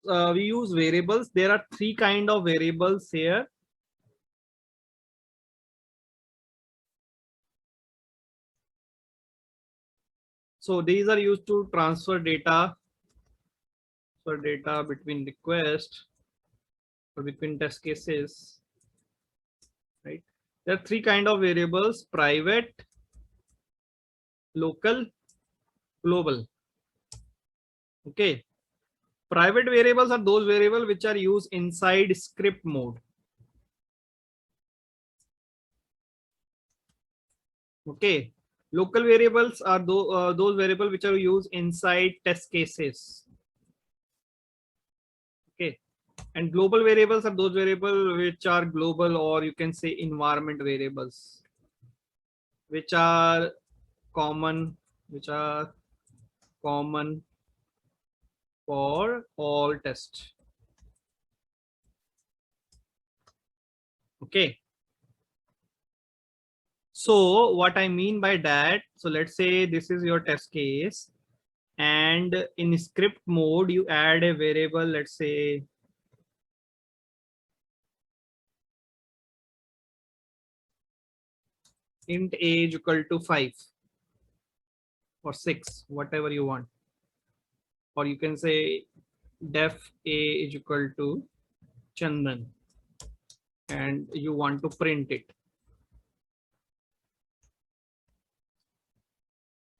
we use variables. There are three kind of variables here. So these are used to transfer data for data between request or between test cases, right? There are three kind of variables: private, local, global. Okay. Private variables are those variables which are used inside script mode. Okay. Local variables are those variables which are used inside test cases. Okay. And global variables are those variables which are global, or you can say environment variables, which are common, for all tests. Okay. So what I mean by that, so let's say this is your test case, and in script mode you add a variable, let's say int a is equal to 5 or 6, whatever you want, or you can say def a is equal to Chandan, and you want to print it.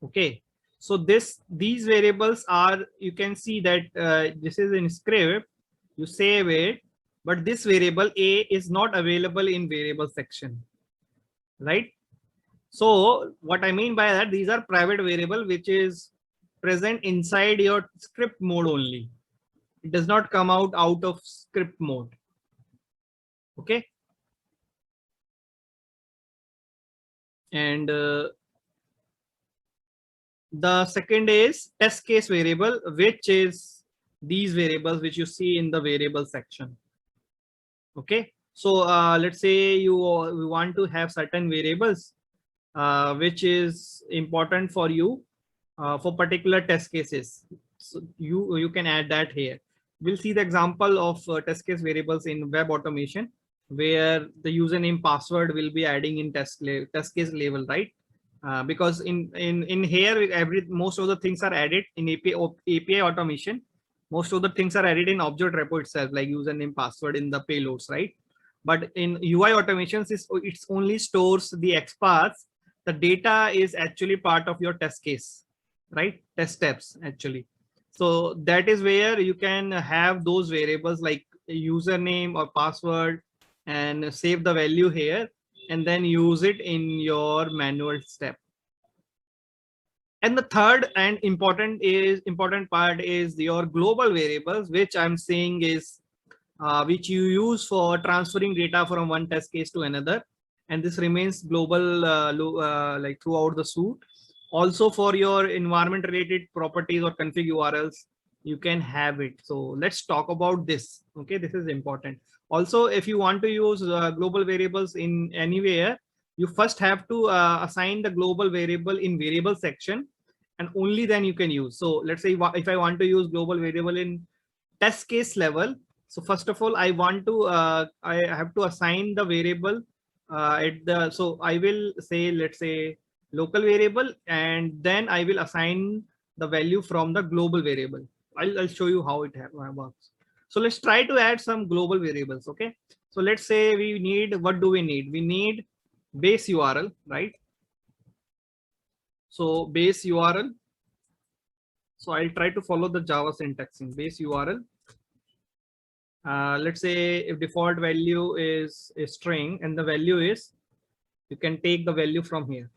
Okay, so these variables are, you can see that this is in script, you save it, but this variable a is not available in variable section, right? So what I mean by that, these are private variable which is present inside your script mode only. It does not come out of script mode. Okay. And the second is test case variable, which is these variables which you see in the variable section. Okay. So let's say you want to have certain variables which is important for you for particular test cases. So you can add that here. We'll see the example of test case variables in web automation, where the username password will be adding in test case level, right? Because in here most of the things are added in API automation. Most of the things are added in object repo itself, like username, password in the payloads, right? But in UI automations, it's only stores the XPaths. The data is actually part of your test case, right? Test steps actually. So that is where you can have those variables like username or password and save the value here, and then use it in your manual step. And the third and important part is your global variables, which I'm saying is which you use for transferring data from one test case to another, and this remains global like throughout the suite. Also for your environment related properties or config URLs, you can have it. So let's talk about this. Okay, this is important. Also, if you want to use global variables in anywhere, you first have to assign the global variable in variable section, and only then you can use. So let's say if I want to use global variable in test case level, so first of all, I have to assign the variable so I will say, let's say local variable, and then I will assign the value from the global variable. I'll show you how it works. So let's try to add some global variables. Okay. So let's say we need, what do we need? We need base URL, right? So base URL. So I'll try to follow the Java syntaxing. Base URL. Let's say if default value is a string and the value is, you can take the value from here.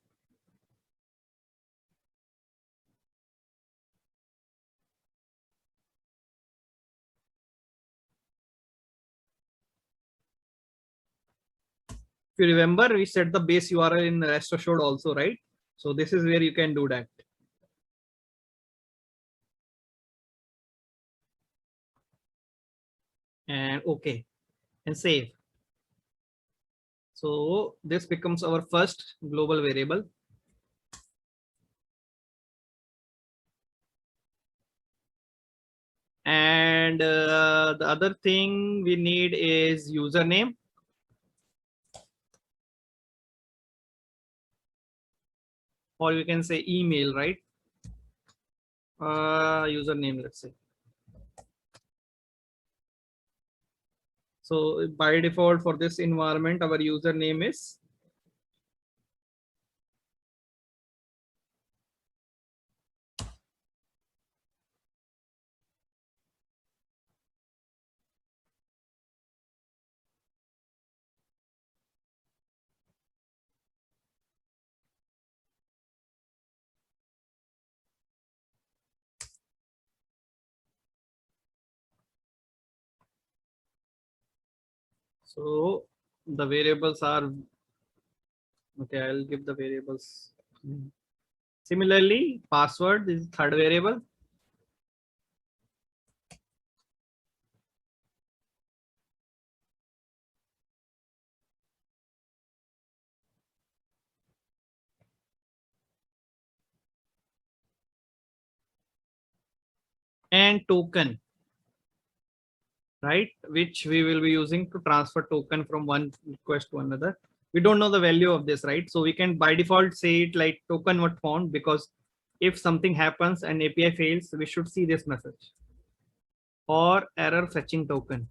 If you remember, we set the base URL in rest assured also, right? So this is where you can do that. And okay, and save. So this becomes our first global variable. And And the other thing we need is username. Or you can say email, right? Username, let's say. So by default for this environment, our username is so the variables are okay. I'll give the variables. Similarly, password is third variable. And token, right, which we will be using to transfer token from one request to another. We don't know the value of this, right? So we can by default say it like token not found, because if something happens and API fails, we should see this message, or error fetching token.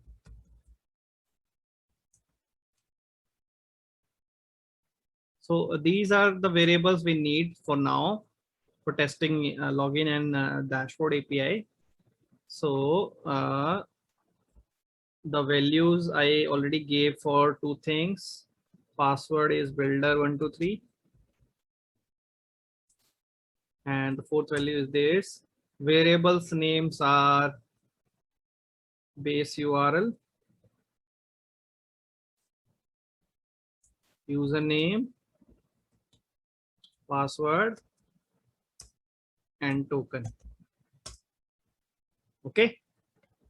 So these are the variables we need for now for testing login and dashboard API. So the values I already gave for two things. Password is builder123, and the fourth value is this. Variables names are base URL, username, password, and token. Okay,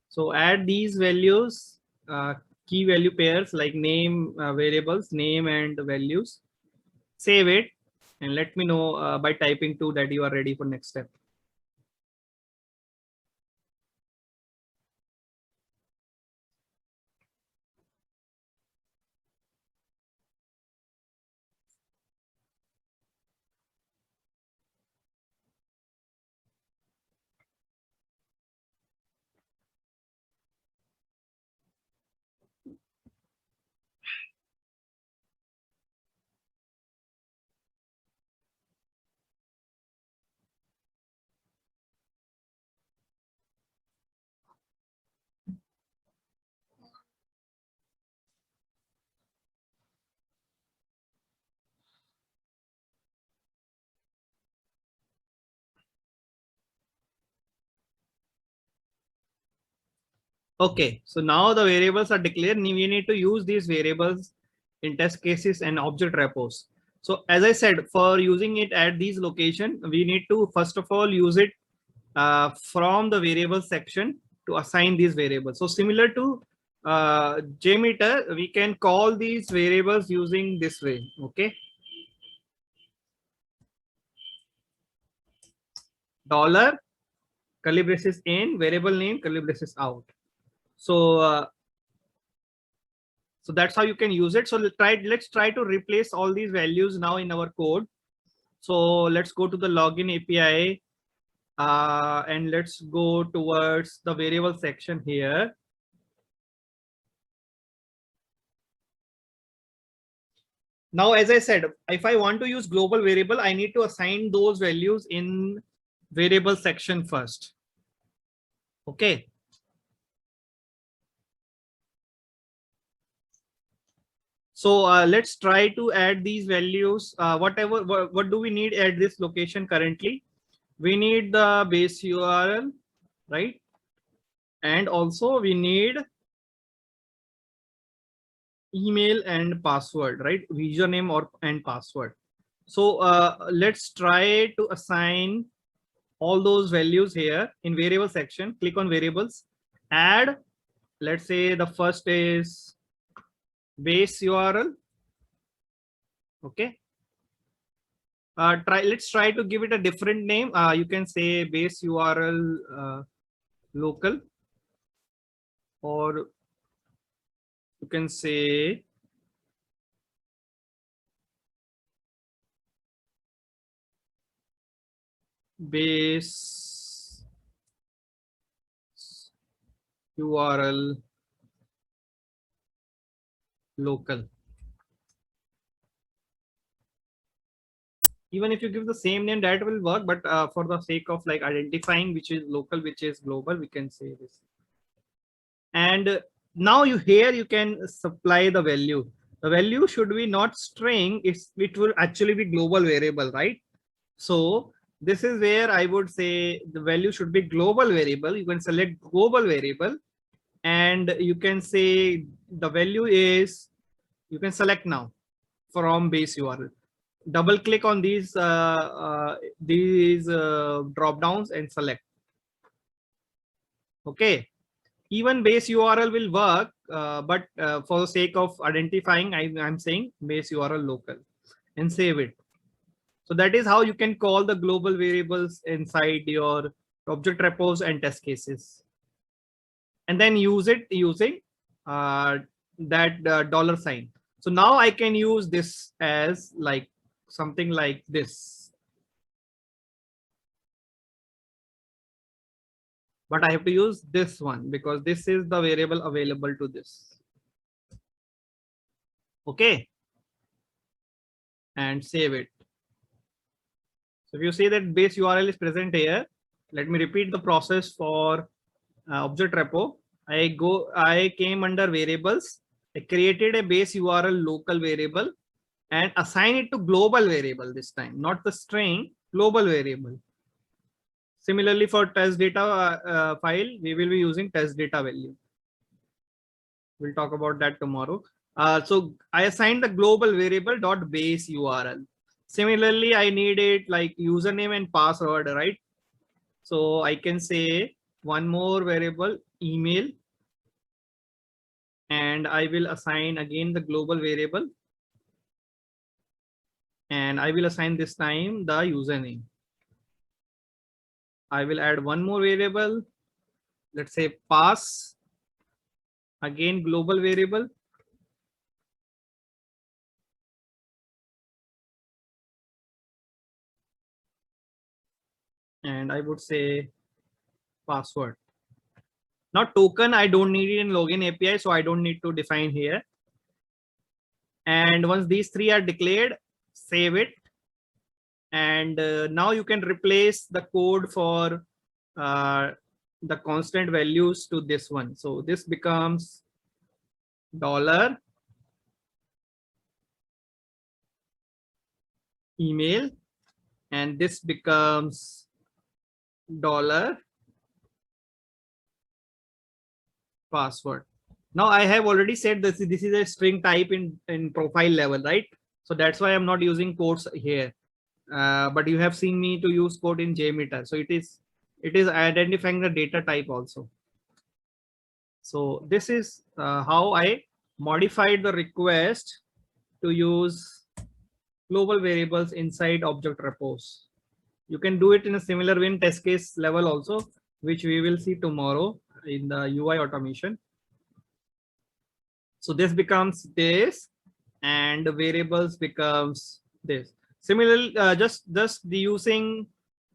so add these values, key value pairs like name, variables name and values. Save it and let me know by typing 2 that you are ready for next step. Okay, so now the variables are declared. We need to use these variables in test cases and object repos. So as I said, for using it at these location, we need to first of all use it from the variable section to assign these variables. So similar to JMeter, we can call these variables using this way. Okay. Dollar curly braces in variable name curly braces out. So so that's how you can use it. So let's try to replace all these values now in our code. So let's go to the login API and let's go towards the variable section here. Now, as I said, if I want to use global variable, I need to assign those values in variable section first. Okay. So let's try to add these values. What do we need at this location currently? We need the base URL, right? And also we need email and password, right? Username or and password. So let's try to assign all those values here in variable section. Click on variables, add, let's say the first is base URL. Okay. Let's try to give it a different name. You can say base URL local. or you can say base URL local. Even if you give the same name, that will work, but for the sake of like identifying which is local, which is global, we can say this. And now you here you can supply the value. The value should be not string, it will actually be global variable, right? So this is where I would say the value should be global variable. You can select global variable, and you can say the value is, you can select now from base URL. Double click on these drop downs and select. Okay, even base URL will work, but for the sake of identifying, I'm saying base URL local and save it. So that is how you can call the global variables inside your object repos and test cases, and then use it using that $sign. So now I can use this as like something like this, but I have to use this one because this is the variable available to this. Okay, and save it. So if you see that base URL is present here, let me repeat the process for object repo. I came under variables. I created a base URL local variable and assign it to global variable this time, not the string, global variable. Similarly, for test data file, we will be using test data value. We'll talk about that tomorrow. So I assigned the global variable dot base URL. Similarly, I need it like username and password, right? So I can say one more variable email, and I will assign again the global variable, and I will assign this time the username. I will add one more variable. Let's say pass, again global variable. And I would say password. Now token, I don't need it in login API, so I don't need to define here. And once these three are declared, save it. And now you can replace the code for the constant values to this one. So this becomes dollar email, and this becomes dollar password. Now I have already said this is a string type in profile level, right? So that's why I'm not using quotes here. But you have seen me to use quote in JMeter. So it is identifying the data type also. So this is how I modified the request to use global variables inside object repos. You can do it in a similar way in test case level also, which we will see tomorrow in the UI automation. So this becomes this, and the variables becomes this. Similarly, just the using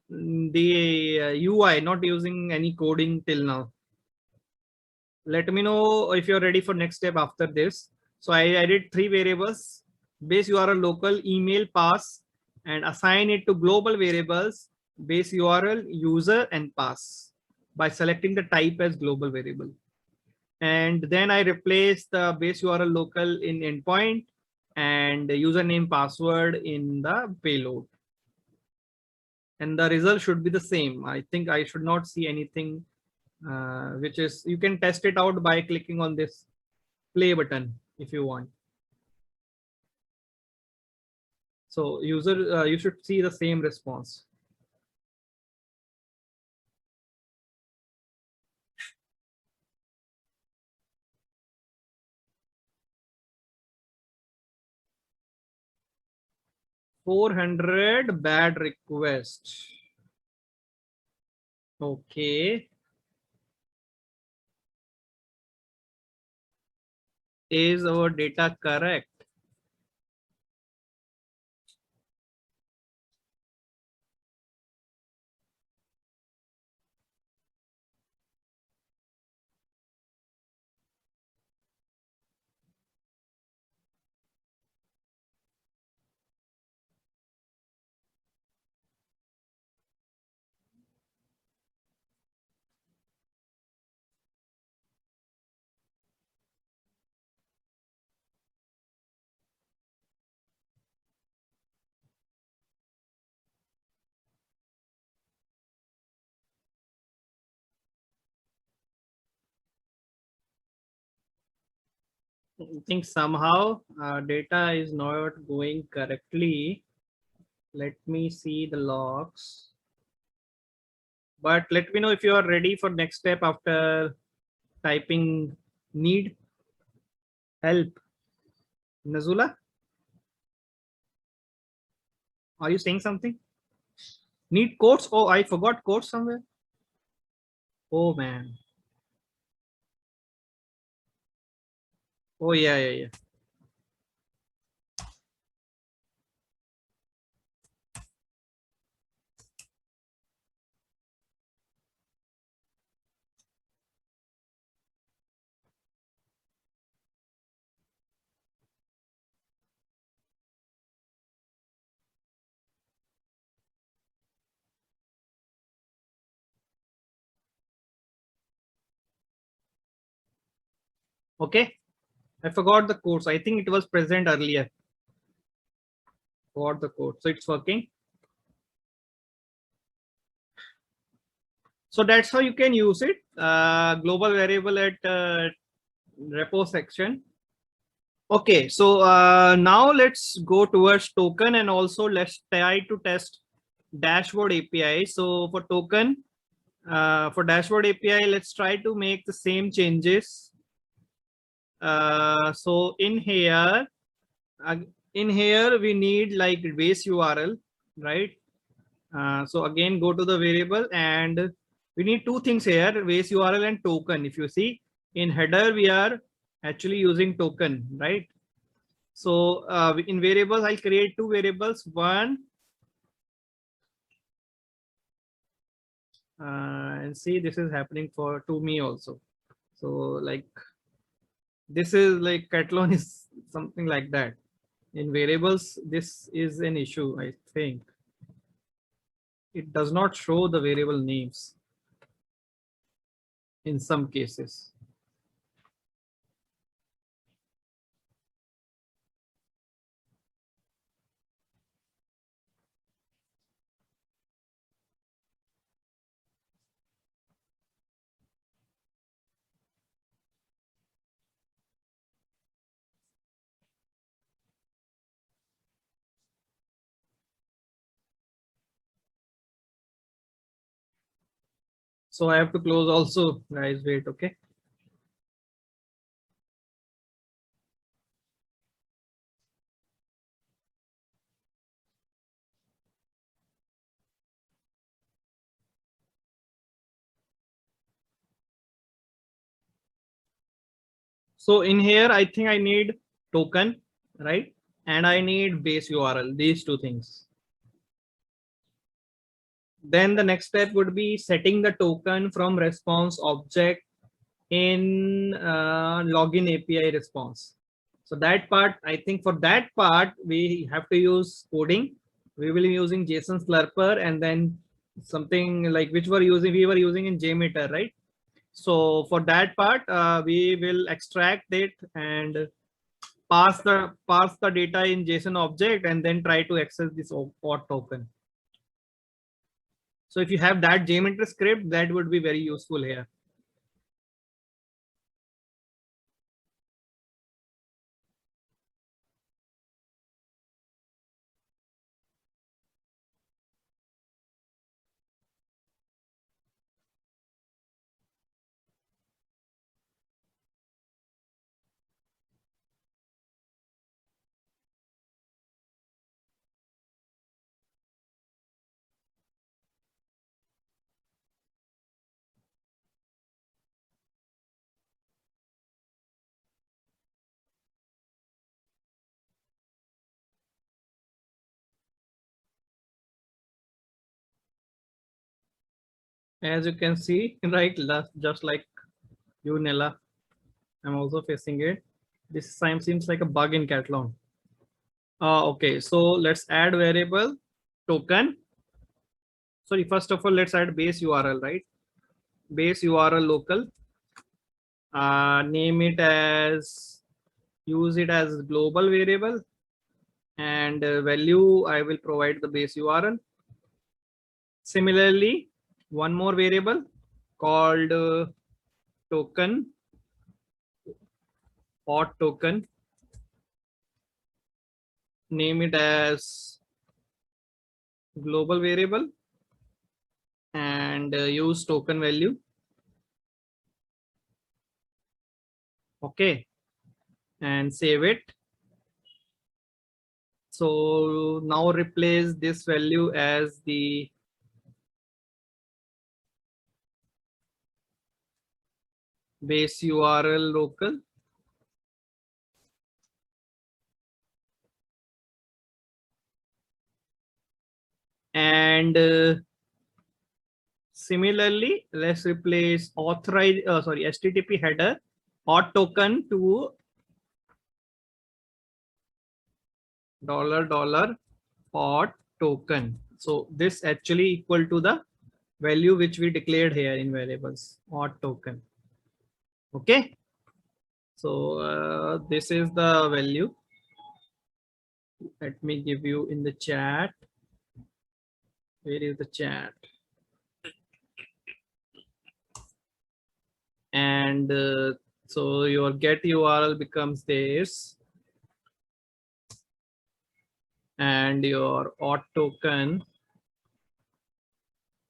the UI, not using any coding till now. Let me know if you're ready for next step after this. So I added three variables: base URL local, email, pass, and assign it to global variables base URL, user, and pass by selecting the type as global variable. And then I replace the base URL local in endpoint and the username password in the payload. And the result should be the same. I think I should not see anything which is, you can test it out by clicking on this play button if you want. So user, you should see the same response. $400 bad request. Okay. Is our data correct? I think somehow data is not going correctly. Let me see the logs. But let me know if you are ready for next step after typing need help. Nazula, are you saying something? Need quotes? Oh, I forgot quotes somewhere. Oh man. Oh yeah, yeah, yeah. Okay. I forgot the quotes. I think it was present earlier. Forgot the quote. So it's working. So that's how you can use it. Global variable at repo section. Okay, so now let's go towards token and also let's try to test dashboard API. So for dashboard API, let's try to make the same changes. So uh, in here we need like base URL, right? So again, go to the variable and we need two things here, base URL and token. If you see in header, we are actually using token, right? So in variables, I'll create two variables. One, and see this is happening for to me also. So like this is like Catalan is something like that. In variables, this is an issue, I think. It does not show the variable names in some cases. So I have to close also, guys. Wait, okay. So in here, I think I need token, right? And I need base URL, these two things. Then the next step would be setting the token from response object in login API response. So that part, I think for that part, we have to use coding. We will be using JSON Slurper and then something like which we were using in JMeter, right? So for that part, we will extract it and pass the data in JSON object and then try to access this OAuth token. So if you have that JMeter script, that would be very useful here. As you can see, right, just like you, Nella, I'm also facing it. This time seems like a bug in Catalan. Okay, so let's add variable token. Sorry, first of all, let's add base URL, right? Base URL local. Name it as, use it as global variable, and value I will provide the base URL. Similarly, one more variable called token, hot token. Name it as global variable and use token value. Okay, and save it. So now replace this value as the base URL local. And similarly, let's replace authorize, HTTP header hot token to $$ hot token. So this actually equal to the value which we declared here in variables hot token. Okay. So this is the value. Let me give you in the chat. Where is the chat? And so your get URL becomes this, and your hot token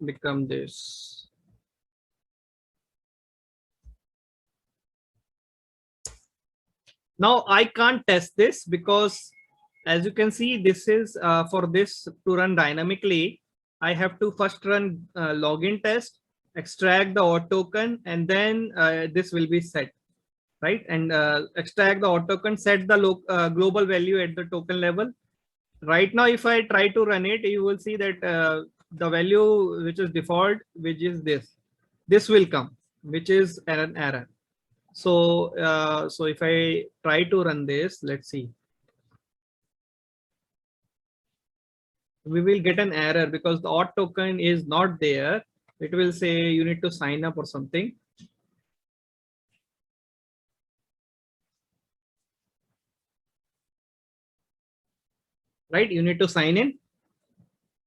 become this. Now I can't test this because, as you can see, this is for this to run dynamically. I have to first run login test, extract the hot token, and then this will be set, right? And extract the hot token, set the global value at the token level. Right now, if I try to run it, you will see that the value which is default, which is this will come, which is an error. So, so if I try to run this, let's see. We will get an error because the hot token is not there. It will say you need to sign up or something. Right, you need to sign in.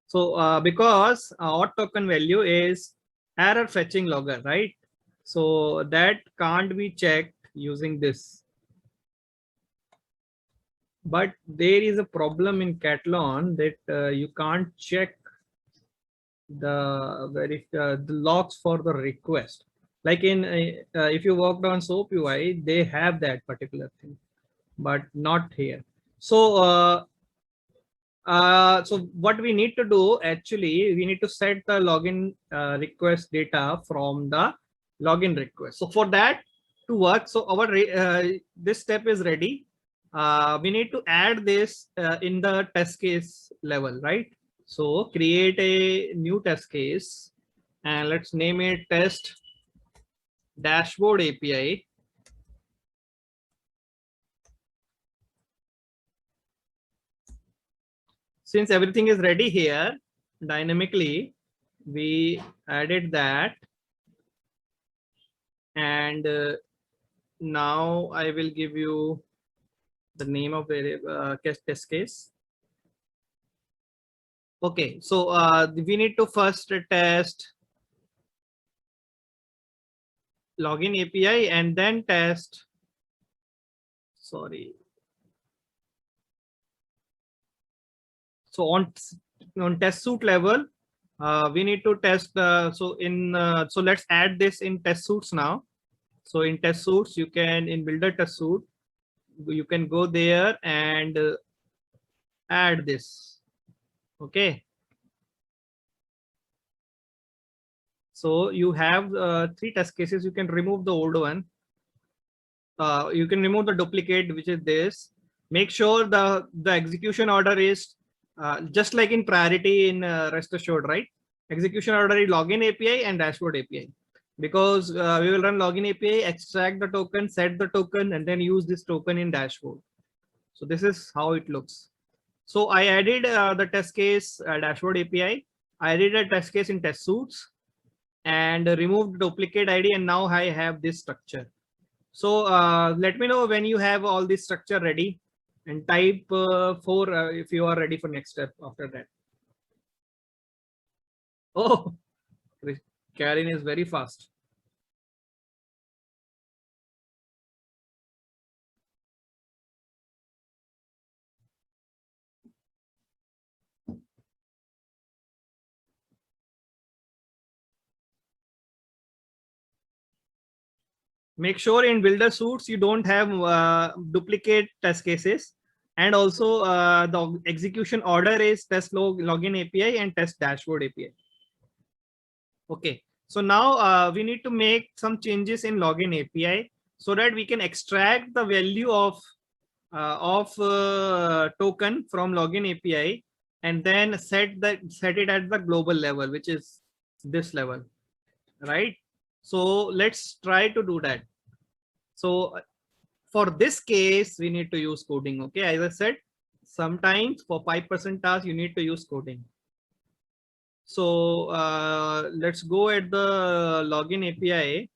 So because hot token value is error fetching logger, right? So that can't be checked using this. But there is a problem in Catalan that you can't check the logs for the request. Like in if you worked on SOAP UI, they have that particular thing, but not here. So so what we need to do, actually, we need to set the login request data from the login request. So for that to work, so our this step is ready. We need to add this in the test case level, right? So create a new test case and let's name it test dashboard API. Since everything is ready here, dynamically, we added that. And now I will give you the name of variable test case. Okay, so we need to first test login API and then test, sorry. So on test suite level, we need to test so let's add this in test suites now. So in test suites, you can, in builder test suite, you can go there and add this. Okay. So you have 3 test cases. You can remove the old one. You can remove the duplicate, which is this. Make sure the execution order is just like in priority in rest assured, right? Execution order is login API and dashboard API, because we will run login API, extract the token, set the token, and then use this token in dashboard. So this is how it looks. So I added the test case dashboard API. I added a test case in test suits and removed duplicate ID, and now I have this structure. So let me know when you have all this structure ready, and type 4 if you are ready for next step after that. Oh, Karen is very fast. Make sure in builder suits you don't have duplicate test cases, and also the execution order is test login API and test dashboard API. Okay, so now we need to make some changes in login API so that we can extract the value of token from login API and then set it at the global level, which is this level, right? So let's try to do that. So for this case, we need to use coding. Okay, as I said, sometimes for 5% task, you need to use coding. So let's go at the login API.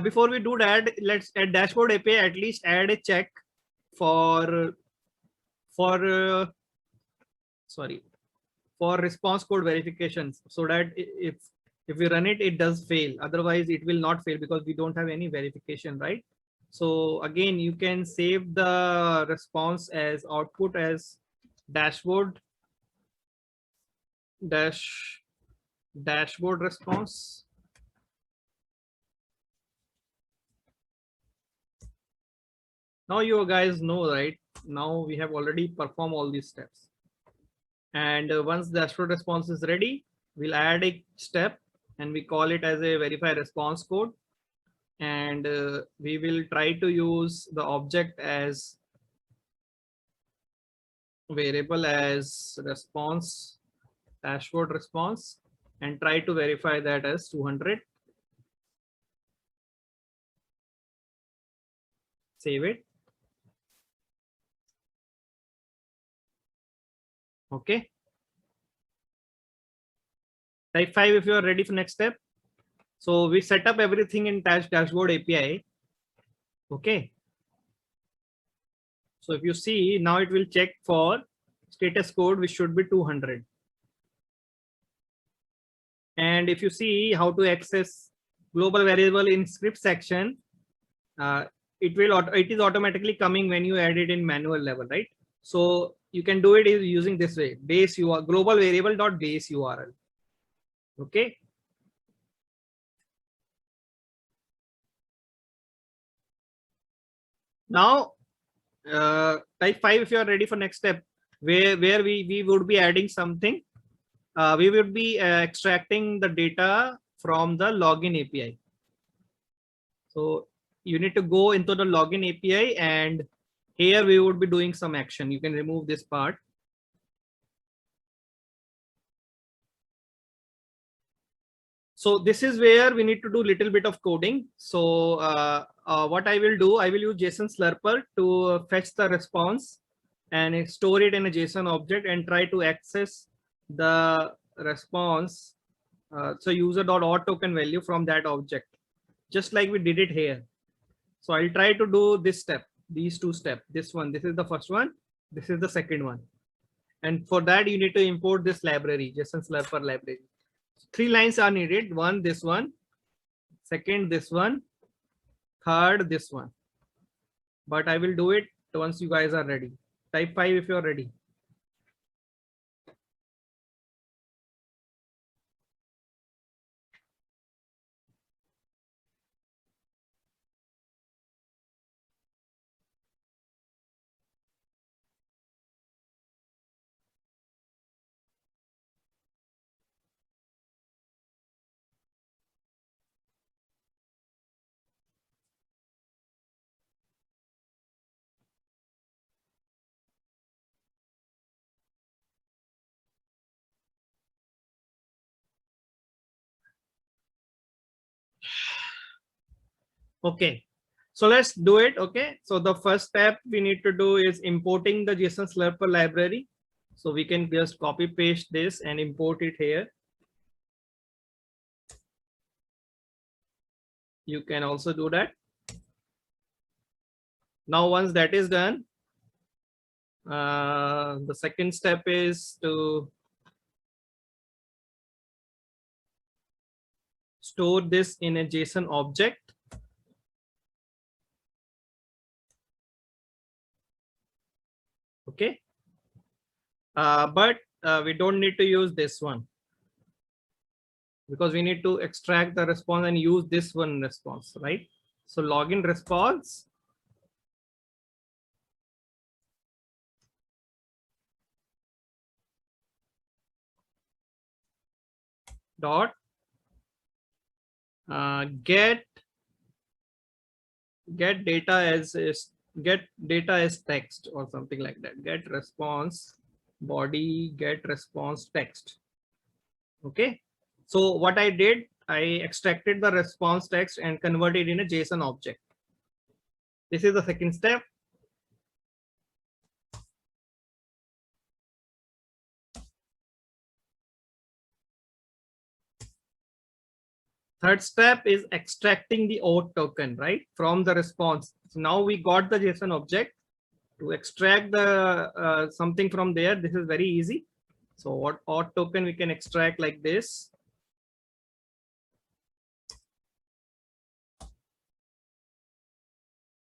Before we do that, let's at dashboard API at least add a check for sorry, for response code verifications, so that if we run it, it does fail. Otherwise, it will not fail because we don't have any verification, right? So again, you can save the response as output as dashboard dashboard response. Now you guys know, right? Now we have already performed all these steps. And once the dashboard response is ready, we'll add a step and we call it as a verify response code. And we will try to use the object as variable as response dashboard response and try to verify that as 200. Save it. Okay. Type 5 if you are ready for next step. So we set up everything in dashboard API. Okay. So if you see now, it will check for status code, which should be 200. And if you see how to access global variable in script section, it is automatically coming when you add it in manual level, right? So you can do it using this way: base URL global variable dot base URL. Okay. Now type 5 if you are ready for next step, where we would be adding something. We will be extracting the data from the login API. So you need to go into the login API, and here we would be doing some action. You can remove this part. So this is where we need to do a little bit of coding. So what I will do, I will use JSON Slurper to fetch the response and store it in a JSON object and try to access the response. So user.auth token value from that object, just like we did it here. So I'll try to do this step, these two steps. This is the first one. This is the second one. And for that, you need to import this library, JSON Slurper library. 3 lines are needed. One, this one. Second, this one. Third, this one. But I will do it once you guys are ready. Type 5 if you're ready. Okay, so let's do it. Okay, so the first step we need to do is importing the JSON Slurper library. So we can just copy paste this and import it here. You can also do that. Now, once that is done, the second step is to store this in a JSON object. Okay, but we don't need to use this one because we need to extract the response and use this one response, right? So login response dot get data as get data as text or something like that. Get response body get response text. Okay, so what I did, I extracted the response text and converted in a JSON object. This is the second step. Third step is extracting the auth token, right, from the response. So now we got the JSON object. To extract the something from there, this is very easy. So what auth token we can extract like this.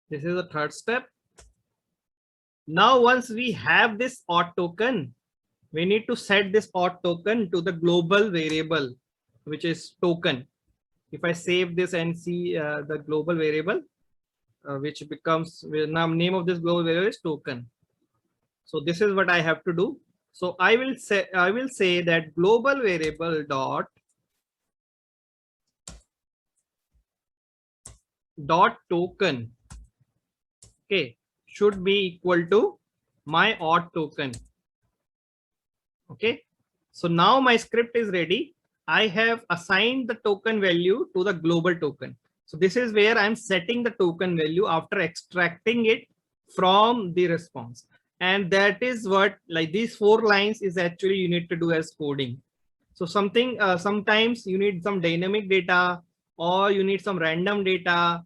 This is the third step. Now, once we have this auth token, we need to set this auth token to the global variable, which is token. If I save this and see the global variable, which becomes now name of this global variable is token. So this is what I have to do. So I will say that global variable dot token, okay, should be equal to my auth token. Okay, so now my script is ready. I have assigned the token value to the global token. So this is where I'm setting the token value after extracting it from the response. And that is what, like, these 4 lines is actually you need to do as coding. So something sometimes you need some dynamic data or you need some random data.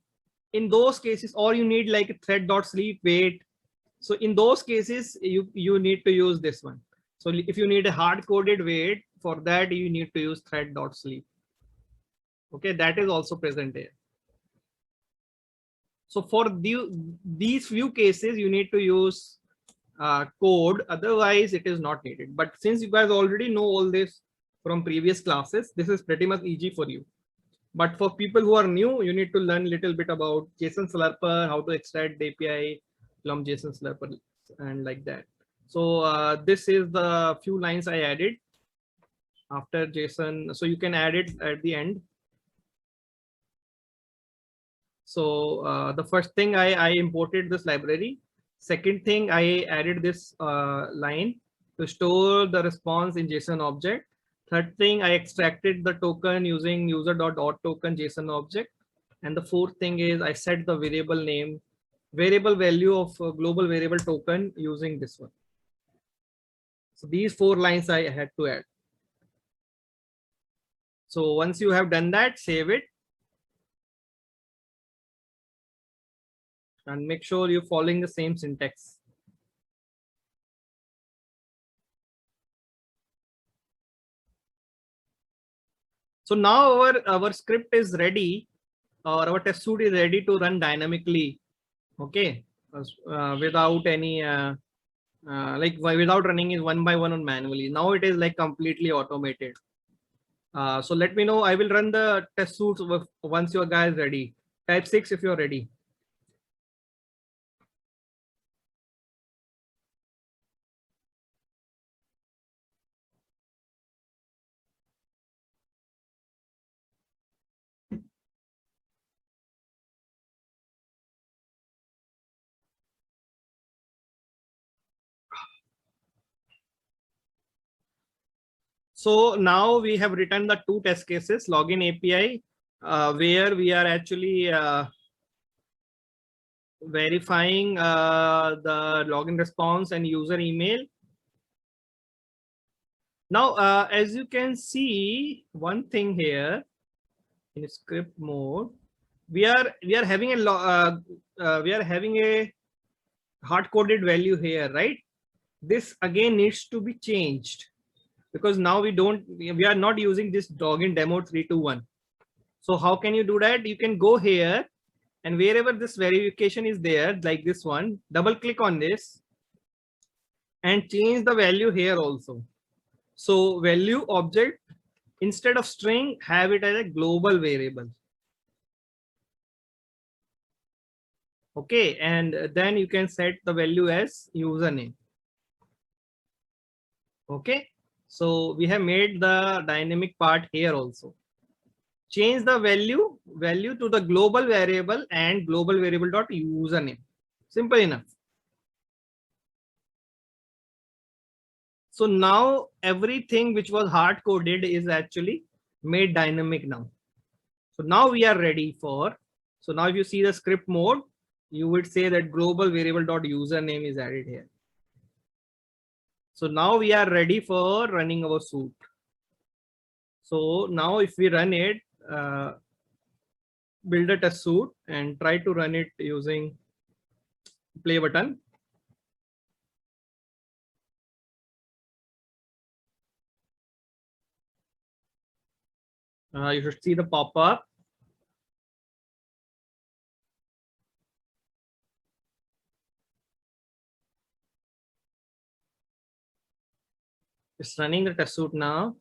In those cases, or you need like a thread.sleep wait. So in those cases, you need to use this one. So if you need a hard coded wait, for that you need to use thread.sleep. Okay, that is also present here. So for these few cases, you need to use code. Otherwise, it is not needed. But since you guys already know all this from previous classes, this is pretty much easy for you. But for people who are new, you need to learn a little bit about JSON Slurper, how to extract the API from JSON Slurper and like that. So this is the few lines I added after JSON. So you can add it at the end. So the first thing I imported this library. Second thing, I added this line to store the response in JSON object. Third thing, I extracted the token using user.authToken JSON object. And the fourth thing is I set the variable name, variable value of global variable token using this one. So these 4 lines I had to add. So once you have done that, save it. And make sure you're following the same syntax. So now our script is ready, or our test suite is ready to run dynamically. Okay, without any like without running it one by one on manually. Now it is like completely automated. So let me know. I will run the test suits once your guys ready. Type 6 if you're ready. So now we have written the 2 test cases, login API, where we are actually verifying the login response and user email. Now, as you can see, one thing here in script mode, we are having a hard-coded value here, right? This again needs to be changed because now we are not using this login demo 321. So how can you do that? You can go here and wherever this verification is there, like this one, double click on this and change the value here also. So value object, instead of string, have it as a global variable. Okay, and then you can set the value as username. Okay, so we have made the dynamic part here also. Change the value to the global variable and global variable dot username. Simple enough. So now everything which was hard coded is actually made dynamic now. So now we are ready for, so now if you see the script mode, you would say that global variable dot username is added here. So now we are ready for running our suite. So now if we run it, build a test suite and try to run it using play button. You should see the pop-up. It's running the test suite now.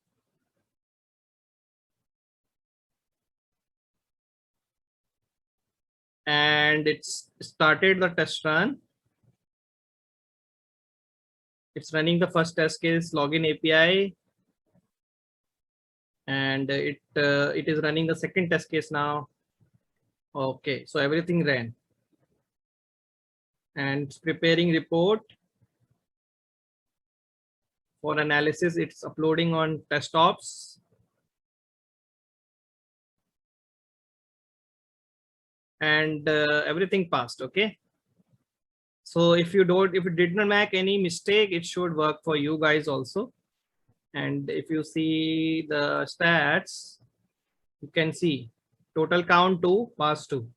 And it's started the test run. It's running the first test case login API. And it is running the second test case now. Okay, so everything ran. And it's preparing report for analysis. It's uploading on test ops. And everything passed. Okay. So if it did not make any mistake, it should work for you guys also. And if you see the stats, you can see total count 2, pass 2.